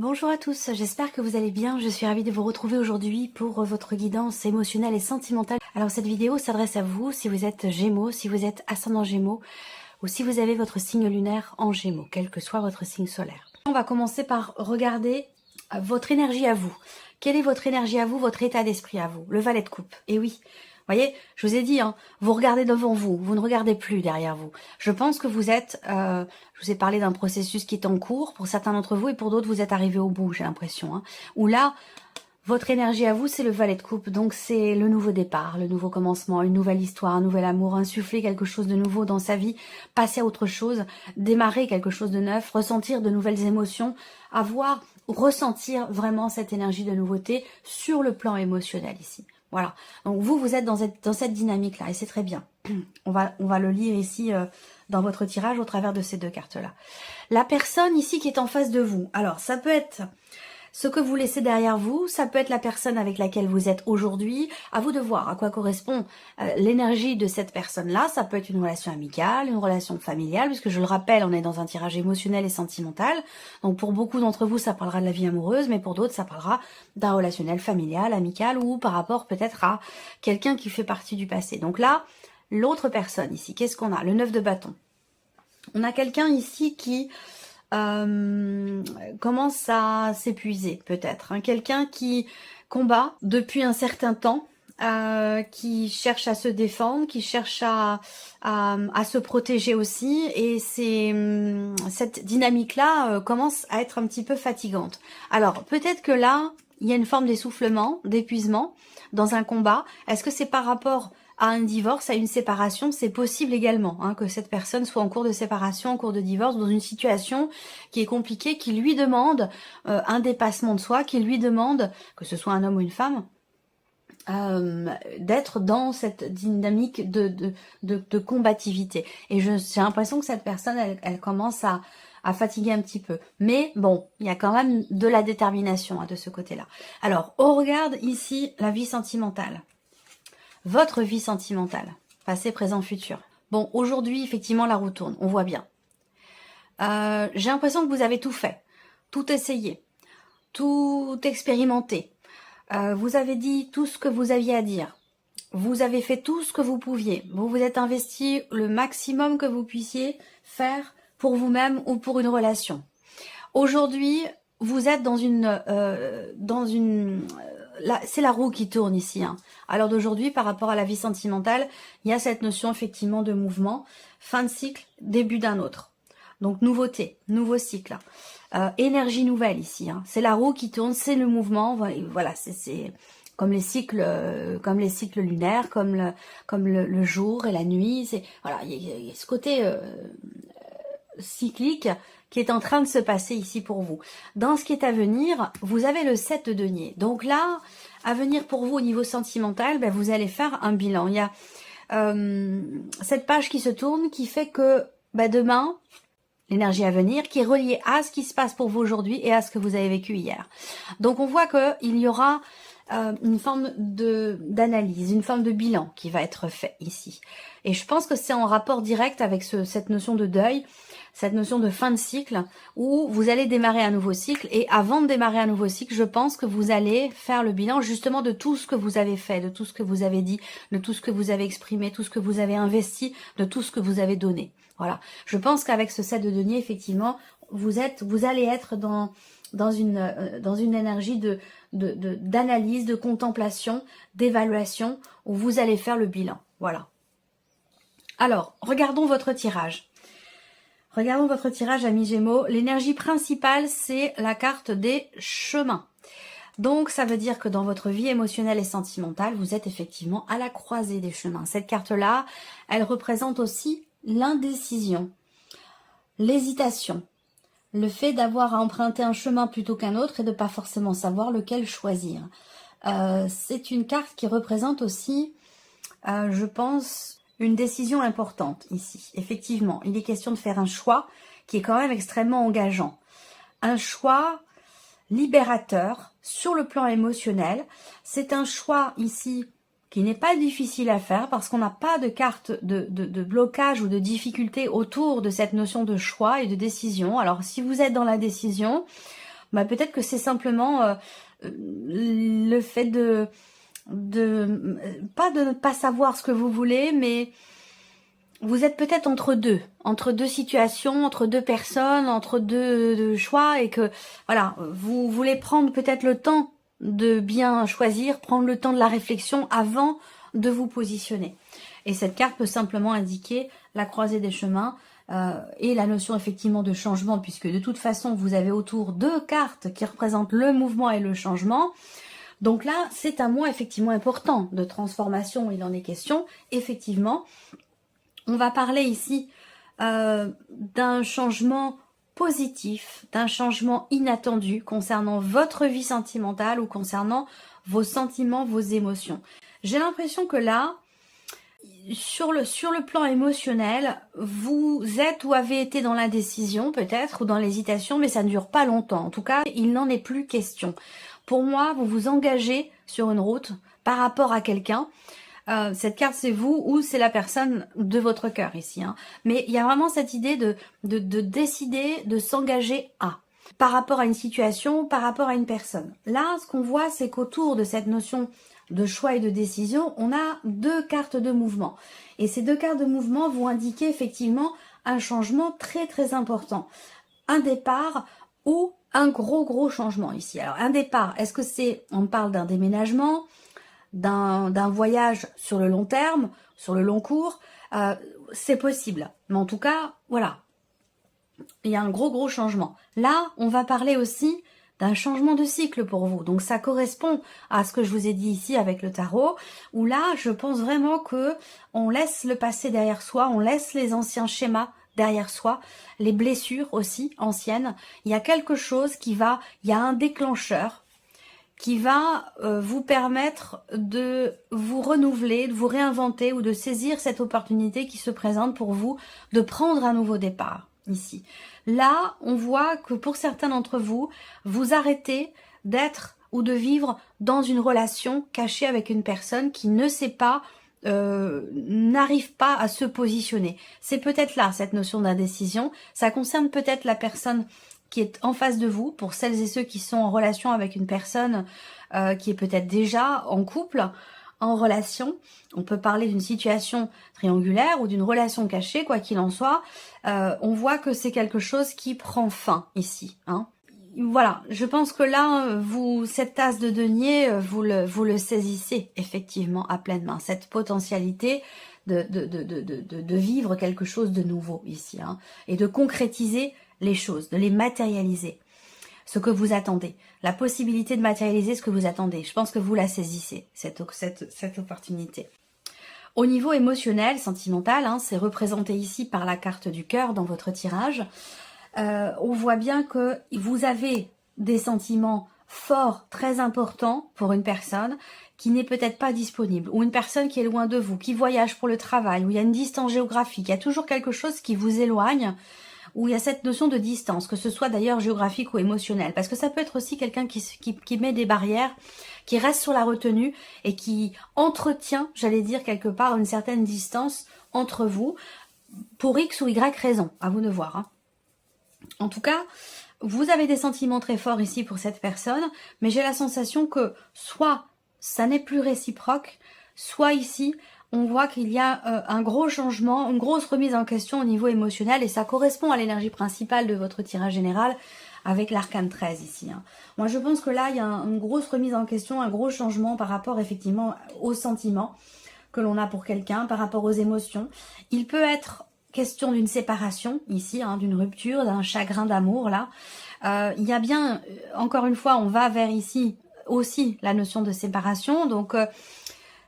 Bonjour à tous, j'espère que vous allez bien. Je suis ravie de vous retrouver aujourd'hui pour votre guidance émotionnelle et sentimentale. Alors cette vidéo s'adresse à vous si vous êtes Gémeaux, si vous êtes ascendant Gémeaux ou si vous avez votre signe lunaire en Gémeaux, quel que soit votre signe solaire. On va commencer par regarder votre énergie à vous. Quelle est votre énergie à vous, votre état d'esprit à vous? Le valet de coupe. Et oui, vous voyez, je vous ai dit, hein, vous regardez devant vous, vous ne regardez plus derrière vous. Je pense que vous êtes, je vous ai parlé d'un processus qui est en cours pour certains d'entre vous et pour d'autres vous êtes arrivés au bout, j'ai l'impression. Hein, où là, votre énergie à vous, c'est le valet de coupe, donc c'est le nouveau départ, le nouveau commencement, une nouvelle histoire, un nouvel amour, insuffler quelque chose de nouveau dans sa vie, passer à autre chose, démarrer quelque chose de neuf, ressentir de nouvelles émotions, ressentir vraiment cette énergie de nouveauté sur le plan émotionnel ici. Voilà, donc vous êtes dans cette dynamique-là et c'est très bien. On va le lire ici dans votre tirage au travers de ces deux cartes-là. La personne ici qui est en face de vous, alors ça peut être ce que vous laissez derrière vous, ça peut être la personne avec laquelle vous êtes aujourd'hui. À vous de voir à quoi correspond l'énergie de cette personne-là. Ça peut être une relation amicale, une relation familiale, puisque je le rappelle, on est dans un tirage émotionnel et sentimental. Donc pour beaucoup d'entre vous, ça parlera de la vie amoureuse, mais pour d'autres, ça parlera d'un relationnel familial, amical, ou par rapport peut-être à quelqu'un qui fait partie du passé. Donc là, l'autre personne ici, qu'est-ce qu'on a? Le 9 de bâton. On a quelqu'un ici qui commence à s'épuiser peut-être. Hein. Quelqu'un qui combat depuis un certain temps, qui cherche à se défendre, qui cherche à se protéger aussi. Et cette dynamique-là commence à être un petit peu fatigante. Alors peut-être que là, il y a une forme d'essoufflement, d'épuisement dans un combat. Est-ce que c'est par rapport à un divorce, à une séparation? C'est possible également hein, que cette personne soit en cours de séparation, en cours de divorce, dans une situation qui est compliquée, qui lui demande un dépassement de soi, qui lui demande, que ce soit un homme ou une femme, d'être dans cette dynamique de combativité. Et j'ai l'impression que cette personne, elle commence à fatiguer un petit peu. Mais bon, il y a quand même de la détermination hein, de ce côté-là. Alors, on regarde ici la vie sentimentale. Votre vie sentimentale, passé, présent, futur. Bon, aujourd'hui, effectivement, la roue tourne, on voit bien. J'ai l'impression que vous avez tout fait, tout essayé, tout expérimenté. Vous avez dit tout ce que vous aviez à dire. Vous avez fait tout ce que vous pouviez. Vous vous êtes investi le maximum que vous puissiez faire pour vous-même ou pour une relation. Aujourd'hui, vous êtes c'est la roue qui tourne ici. Hein. À l'heure d'aujourd'hui, par rapport à la vie sentimentale, il y a cette notion effectivement de mouvement, fin de cycle, début d'un autre. Donc nouveauté, nouveau cycle. Énergie nouvelle ici. Hein. C'est la roue qui tourne, c'est le mouvement. Voilà, c'est comme les cycles lunaires, comme le jour et la nuit. Voilà, il y a ce côté cyclique qui est en train de se passer ici pour vous. Dans ce qui est à venir, vous avez le 7 de denier. Donc là, à venir pour vous au niveau sentimental, ben vous allez faire un bilan. Il y a cette page qui se tourne qui fait que ben demain, l'énergie à venir, qui est reliée à ce qui se passe pour vous aujourd'hui et à ce que vous avez vécu hier. Donc on voit qu'il y aura une forme d'analyse, une forme de bilan qui va être fait ici. Et je pense que c'est en rapport direct avec cette notion de deuil, cette notion de fin de cycle, où vous allez démarrer un nouveau cycle. Et avant de démarrer un nouveau cycle, je pense que vous allez faire le bilan justement de tout ce que vous avez fait, de tout ce que vous avez dit, de tout ce que vous avez exprimé, tout ce que vous avez investi, de tout ce que vous avez donné. Voilà. Je pense qu'avec ce 7 de denier, effectivement, vous allez être dans une énergie d'analyse, de contemplation, d'évaluation, où vous allez faire le bilan. Voilà. Alors, regardons votre tirage. Regardons votre tirage, amis Gémeaux. L'énergie principale, c'est la carte des chemins. Donc, ça veut dire que dans votre vie émotionnelle et sentimentale, vous êtes effectivement à la croisée des chemins. Cette carte-là, elle représente aussi l'indécision, l'hésitation, le fait d'avoir à emprunter un chemin plutôt qu'un autre et de pas forcément savoir lequel choisir. C'est une carte qui représente aussi, je pense, une décision importante ici. Effectivement, il est question de faire un choix qui est quand même extrêmement engageant. Un choix libérateur sur le plan émotionnel. C'est un choix ici qui n'est pas difficile à faire parce qu'on n'a pas de carte de blocage ou de difficulté autour de cette notion de choix et de décision. Alors si vous êtes dans la décision, bah, peut-être que c'est simplement le fait pas de ne pas savoir ce que vous voulez, mais vous êtes peut-être entre deux situations, entre deux personnes, entre deux choix, et que voilà, vous voulez prendre peut-être le temps de bien choisir, prendre le temps de la réflexion avant de vous positionner. Et cette carte peut simplement indiquer la croisée des chemins et la notion effectivement de changement, puisque de toute façon vous avez autour 2 cartes qui représentent le mouvement et le changement. Donc là, c'est un mois effectivement important de transformation, il en est question. Effectivement, on va parler ici d'un changement positif, d'un changement inattendu concernant votre vie sentimentale ou concernant vos sentiments, vos émotions. J'ai l'impression que là, sur le plan émotionnel, vous êtes ou avez été dans l'indécision peut-être, ou dans l'hésitation, mais ça ne dure pas longtemps. En tout cas, il n'en est plus question. Pour moi, vous vous engagez sur une route par rapport à quelqu'un. Cette carte, c'est vous ou c'est la personne de votre cœur ici. Hein. Mais il y a vraiment cette idée de décider, de s'engager par rapport à une situation, par rapport à une personne. Là, ce qu'on voit, c'est qu'autour de cette notion de choix et de décision, on a 2 cartes de mouvement. Et ces 2 cartes de mouvement vont indiquer effectivement un changement très très important. Un départ ou un gros changement ici. Alors un départ, est-ce que on parle d'un déménagement, d'un voyage sur le long terme, sur le long cours, c'est possible. Mais en tout cas, voilà, il y a un gros changement. Là, on va parler aussi d'un changement de cycle pour vous. Donc ça correspond à ce que je vous ai dit ici avec le tarot, où là, je pense vraiment que on laisse le passé derrière soi, on laisse les anciens schémas derrière soi, les blessures aussi anciennes. Il y a quelque chose il y a un déclencheur qui va vous permettre de vous renouveler, de vous réinventer ou de saisir cette opportunité qui se présente pour vous de prendre un nouveau départ ici. Là, on voit que pour certains d'entre vous, vous arrêtez d'être ou de vivre dans une relation cachée avec une personne qui ne sait pas, n'arrive pas à se positionner. C'est peut-être là cette notion d'indécision. Ça concerne peut-être la personne qui est en face de vous, pour celles et ceux qui sont en relation avec une personne qui est peut-être déjà en couple, en relation. On peut parler d'une situation triangulaire ou d'une relation cachée, quoi qu'il en soit. On voit que c'est quelque chose qui prend fin ici. Hein. Voilà, je pense que là, cette tasse de denier, vous le saisissez effectivement à pleine main. Cette potentialité de vivre quelque chose de nouveau ici. Hein, et de concrétiser les choses, de les matérialiser, ce que vous attendez, la possibilité de matérialiser ce que vous attendez. Je pense que vous la saisissez, cette opportunité. Au niveau émotionnel, sentimental, hein, c'est représenté ici par la carte du cœur dans votre tirage. On voit bien que vous avez des sentiments forts, très importants pour une personne qui n'est peut-être pas disponible, ou une personne qui est loin de vous, qui voyage pour le travail, où il y a une distance géographique, il y a toujours quelque chose qui vous éloigne, où il y a cette notion de distance, que ce soit d'ailleurs géographique ou émotionnelle, parce que ça peut être aussi quelqu'un qui met des barrières, qui reste sur la retenue et qui entretient, j'allais dire quelque part, une certaine distance entre vous, pour X ou Y raison, à vous de voir. Hein. En tout cas, vous avez des sentiments très forts ici pour cette personne, mais j'ai la sensation que soit ça n'est plus réciproque, soit ici, on voit qu'il y a un gros changement, une grosse remise en question au niveau émotionnel, et ça correspond à l'énergie principale de votre tirage général avec l'arcane 13 ici. Hein. Moi, je pense que là, il y a une grosse remise en question, un gros changement par rapport effectivement aux sentiments que l'on a pour quelqu'un, par rapport aux émotions. Il peut être question d'une séparation ici, hein, d'une rupture, d'un chagrin d'amour là. Il y a bien, encore une fois, on va vers ici aussi la notion de séparation, donc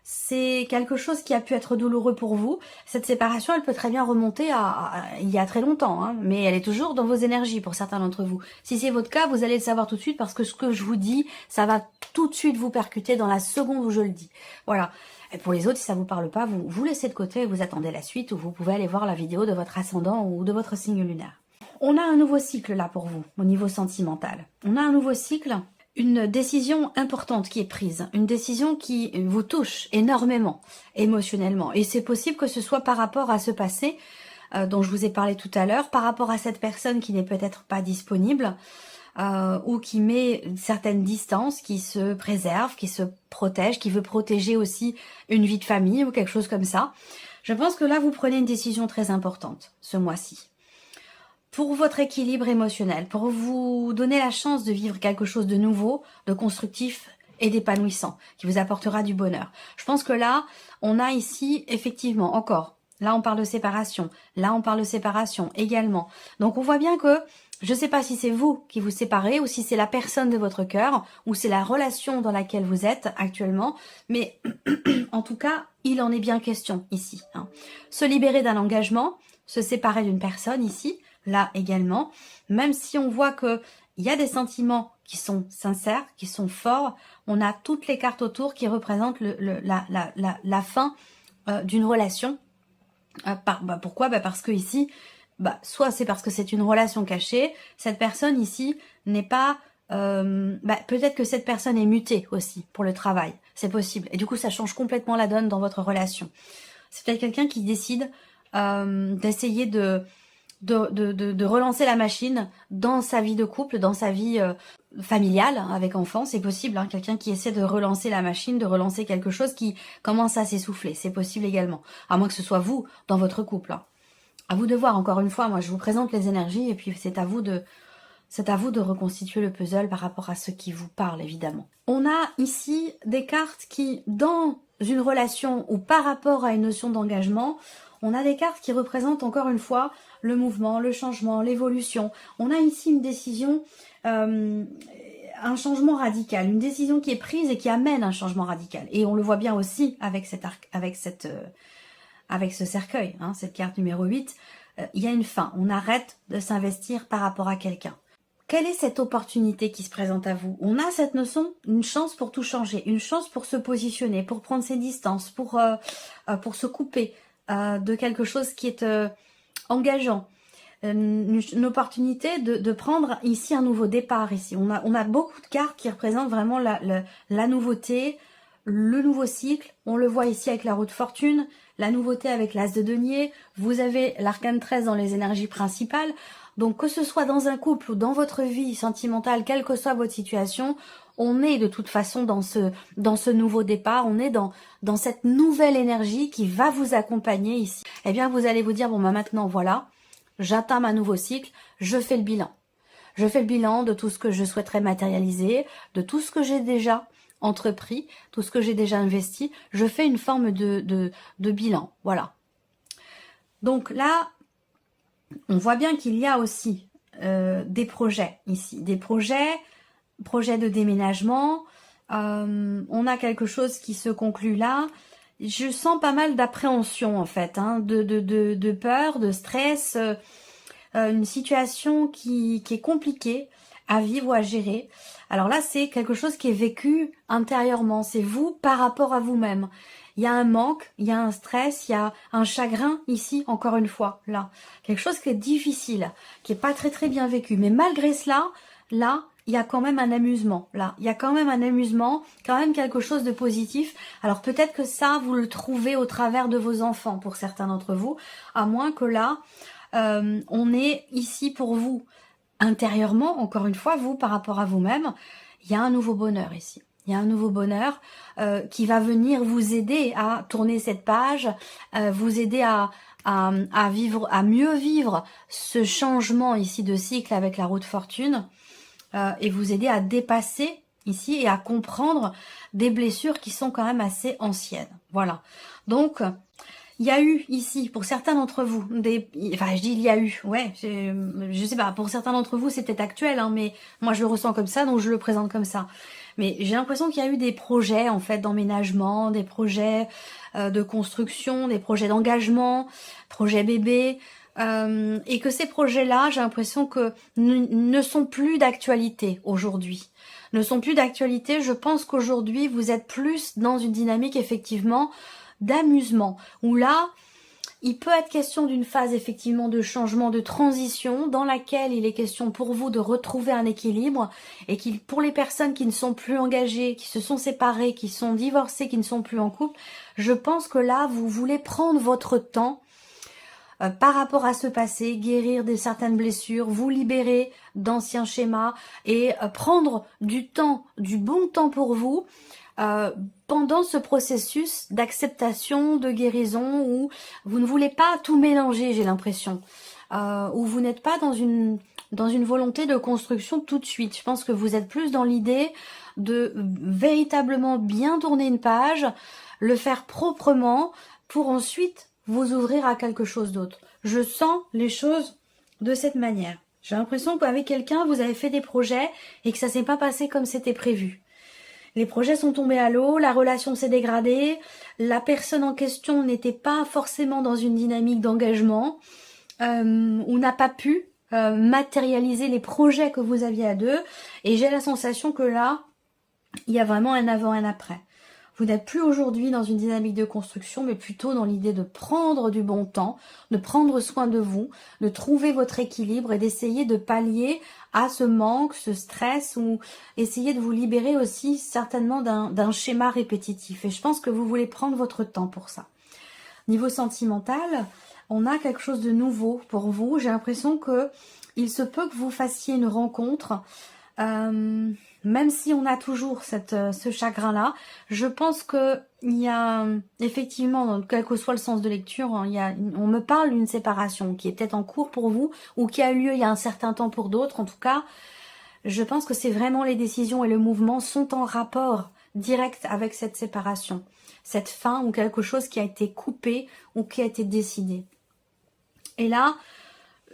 c'est quelque chose qui a pu être douloureux pour vous. Cette séparation, elle peut très bien remonter à il y a très longtemps, hein, mais elle est toujours dans vos énergies pour certains d'entre vous. Si c'est votre cas, vous allez le savoir tout de suite parce que ce que je vous dis, ça va tout de suite vous percuter dans la seconde où je le dis. Voilà. Et pour les autres, si ça vous parle pas, vous laissez de côté et vous attendez la suite, ou vous pouvez aller voir la vidéo de votre ascendant ou de votre signe lunaire. On a un nouveau cycle là pour vous, au niveau sentimental. On a un nouveau cycle, une décision importante qui est prise, une décision qui vous touche énormément, émotionnellement. Et c'est possible que ce soit par rapport à ce passé dont je vous ai parlé tout à l'heure, par rapport à cette personne qui n'est peut-être pas disponible, ou qui met une certaine distance, qui se préserve, qui se protège, qui veut protéger aussi une vie de famille ou quelque chose comme ça. Je pense que là, vous prenez une décision très importante ce mois-ci. Pour votre équilibre émotionnel, pour vous donner la chance de vivre quelque chose de nouveau, de constructif et d'épanouissant, qui vous apportera du bonheur. Je pense que là, on a ici, effectivement, encore, là on parle de séparation, là on parle de séparation également. Donc on voit bien que, je ne sais pas si c'est vous qui vous séparez, ou si c'est la personne de votre cœur, ou c'est la relation dans laquelle vous êtes actuellement, mais en tout cas, il en est bien question ici. Hein. Se libérer d'un engagement, se séparer d'une personne ici, là également, même si on voit que il y a des sentiments qui sont sincères, qui sont forts, on a toutes les cartes autour qui représentent la fin d'une relation. Pourquoi? Parce que ici, soit c'est parce que c'est une relation cachée, cette personne ici n'est pas... peut-être que cette personne est mutée aussi pour le travail, c'est possible. Et du coup, ça change complètement la donne dans votre relation. C'est peut-être quelqu'un qui décide d'essayer de relancer la machine dans sa vie de couple, dans sa vie familiale avec enfants, c'est possible. Hein, quelqu'un qui essaie de relancer la machine, de relancer quelque chose qui commence à s'essouffler, c'est possible également. À moins que ce soit vous dans votre couple. Hein. À vous de voir, encore une fois, moi je vous présente les énergies et puis c'est à vous de reconstituer le puzzle par rapport à ce qui vous parle, évidemment. On a ici des cartes qui, dans une relation ou par rapport à une notion d'engagement, on a des cartes qui représentent encore une fois le mouvement, le changement, l'évolution. On a ici une décision, un changement radical, une décision qui est prise et qui amène un changement radical. Et on le voit bien aussi avec ce cercueil, hein, cette carte numéro 8. Il y a une fin, on arrête de s'investir par rapport à quelqu'un. Quelle est cette opportunité qui se présente à vous? On a cette notion, une chance pour tout changer, une chance pour se positionner, pour prendre ses distances, pour se couper de quelque chose qui est engageant. Une opportunité de prendre ici un nouveau départ. Ici, on a beaucoup de cartes qui représentent vraiment la nouveauté, le nouveau cycle. On le voit ici avec la roue de fortune, la nouveauté avec l'as de denier. Vous avez l'arcane 13 dans les énergies principales. Donc que ce soit dans un couple ou dans votre vie sentimentale, quelle que soit votre situation, on est de toute façon dans ce nouveau départ, on est dans cette nouvelle énergie qui va vous accompagner ici. Eh bien vous allez vous dire, bon maintenant voilà, j'atteins un nouveau cycle, je fais le bilan. Je fais le bilan de tout ce que je souhaiterais matérialiser, de tout ce que j'ai déjà entrepris, tout ce que j'ai déjà investi. Je fais une forme de bilan, voilà. Donc là, on voit bien qu'il y a aussi des projets ici, des projets de déménagement. On a quelque chose qui se conclut là. Je sens pas mal d'appréhension en fait, hein, de peur, de stress, une situation qui est compliquée à vivre ou à gérer. Alors là, c'est quelque chose qui est vécu intérieurement, c'est vous par rapport à vous-même. Il y a un manque, il y a un stress, il y a un chagrin ici, encore une fois, là. Quelque chose qui est difficile, qui est pas très très bien vécu. Mais malgré cela, là, il y a quand même un amusement, là. Il y a quand même un amusement, quand même quelque chose de positif. Alors peut-être que ça, vous le trouvez au travers de vos enfants, pour certains d'entre vous. À moins que là, on est ici pour vous. Intérieurement, encore une fois, vous, par rapport à vous-même, il y a un nouveau bonheur ici. Il y a un nouveau bonheur qui va venir vous aider à tourner cette page, vous aider à vivre, à mieux vivre ce changement ici de cycle avec la roue de fortune et vous aider à dépasser ici et à comprendre des blessures qui sont quand même assez anciennes. Voilà. Donc, il y a eu ici, pour certains d'entre vous, enfin je dis il y a eu, ouais, je sais pas, pour certains d'entre vous c'est peut-être actuel, hein, mais moi je le ressens comme ça, donc je le présente comme ça. Mais j'ai l'impression qu'il y a eu des projets en fait d'emménagement, des projets de construction, des projets d'engagement, projets bébés, et que ces projets-là, j'ai l'impression que ne sont plus d'actualité aujourd'hui. Ne sont plus d'actualité, je pense qu'aujourd'hui vous êtes plus dans une dynamique effectivement d'amusement, où là, il peut être question d'une phase effectivement de changement, de transition, dans laquelle il est question pour vous de retrouver un équilibre, et pour les personnes qui ne sont plus engagées, qui se sont séparées, qui sont divorcées, qui ne sont plus en couple, je pense que là, vous voulez prendre votre temps, par rapport à ce passé, guérir de certaines blessures, vous libérer d'anciens schémas et prendre du temps, du bon temps pour vous pendant ce processus d'acceptation, de guérison où vous ne voulez pas tout mélanger, j'ai l'impression, où vous n'êtes pas dans une volonté de construction tout de suite. Je pense que vous êtes plus dans l'idée de véritablement bien tourner une page, le faire proprement pour ensuite vous ouvrir à quelque chose d'autre. Je sens les choses de cette manière. J'ai l'impression qu'avec quelqu'un, vous avez fait des projets et que ça s'est pas passé comme c'était prévu. Les projets sont tombés à l'eau, la relation s'est dégradée, la personne en question n'était pas forcément dans une dynamique d'engagement, ou n'a pas pu matérialiser les projets que vous aviez à deux. Et j'ai la sensation que là, il y a vraiment un avant et un après. Vous n'êtes plus aujourd'hui dans une dynamique de construction, mais plutôt dans l'idée de prendre du bon temps, de prendre soin de vous, de trouver votre équilibre et d'essayer de pallier à ce manque, ce stress, ou essayer de vous libérer aussi certainement d'un schéma répétitif. Et je pense que vous voulez prendre votre temps pour ça. Niveau sentimental, on a quelque chose de nouveau pour vous. J'ai l'impression que il se peut que vous fassiez une rencontre. Même si on a toujours ce chagrin-là, je pense que il y a effectivement, quel que soit le sens de lecture, hein, on me parle d'une séparation qui est peut-être en cours pour vous ou qui a eu lieu il y a un certain temps pour d'autres. En tout cas, je pense que c'est vraiment les décisions et le mouvement sont en rapport direct avec cette séparation, cette fin ou quelque chose qui a été coupé ou qui a été décidé. Et là,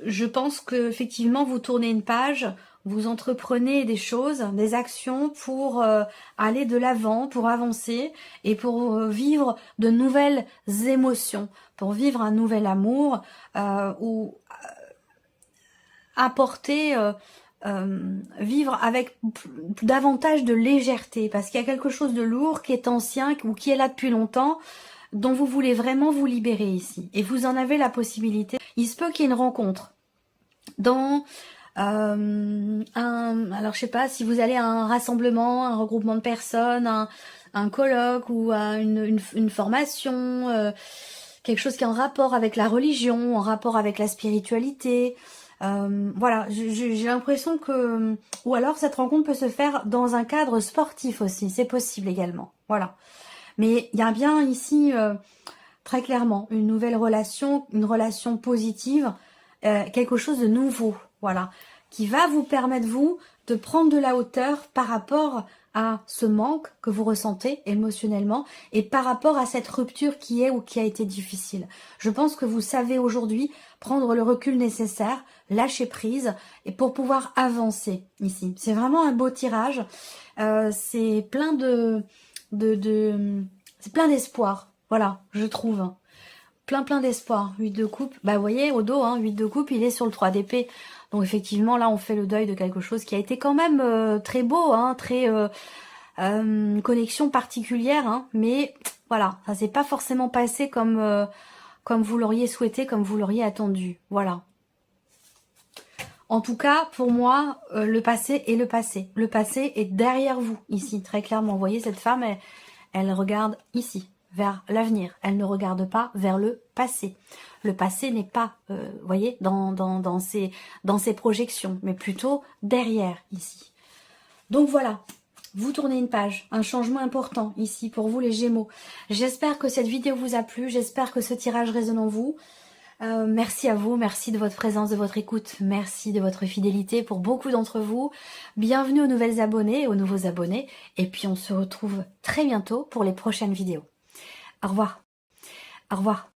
je pense que effectivement vous tournez une page. Vous entreprenez des choses, des actions pour aller de l'avant, pour avancer et pour vivre de nouvelles émotions, pour vivre un nouvel amour ou apporter, vivre avec davantage de légèreté parce qu'il y a quelque chose de lourd qui est ancien ou qui est là depuis longtemps dont vous voulez vraiment vous libérer ici. Et vous en avez la possibilité. Il se peut qu'il y ait une rencontre dans... alors je sais pas si vous allez à un rassemblement, un regroupement de personnes, un colloque ou à une formation, quelque chose qui est en rapport avec la religion, en rapport avec la spiritualité. Voilà, j'ai l'impression que... Ou alors cette rencontre peut se faire dans un cadre sportif aussi, c'est possible également. Voilà. Mais il y a bien ici, très clairement, une nouvelle relation, une relation positive, quelque chose de nouveau. Voilà, qui va vous permettre, vous, de prendre de la hauteur par rapport à ce manque que vous ressentez émotionnellement et par rapport à cette rupture qui est ou qui a été difficile. Je pense que vous savez aujourd'hui prendre le recul nécessaire, lâcher prise et pour pouvoir avancer ici. C'est vraiment un beau tirage. C'est plein c'est plein d'espoir. Voilà, je trouve. Plein d'espoir. 8 de coupe, bah vous voyez au dos, 8 de coupe, il est sur le 3 d'épée. Donc effectivement là on fait le deuil de quelque chose qui a été quand même très beau, très connexion particulière, mais voilà, ça s'est pas forcément passé comme vous l'auriez souhaité, comme vous l'auriez attendu. Voilà. En tout cas, pour moi, le passé est le passé. Le passé est derrière vous, ici, très clairement. Vous voyez, cette femme, elle regarde ici, vers l'avenir. Elle ne regarde pas vers le passé. Le passé n'est pas, vous voyez, dans ses projections, mais plutôt derrière, ici. Donc voilà, vous tournez une page, un changement important ici pour vous les Gémeaux. J'espère que cette vidéo vous a plu, j'espère que ce tirage résonne en vous. Merci à vous, merci de votre présence, de votre écoute, merci de votre fidélité pour beaucoup d'entre vous. Bienvenue aux nouvelles abonnés et aux nouveaux abonnés. Et puis on se retrouve très bientôt pour les prochaines vidéos. Au revoir. Au revoir.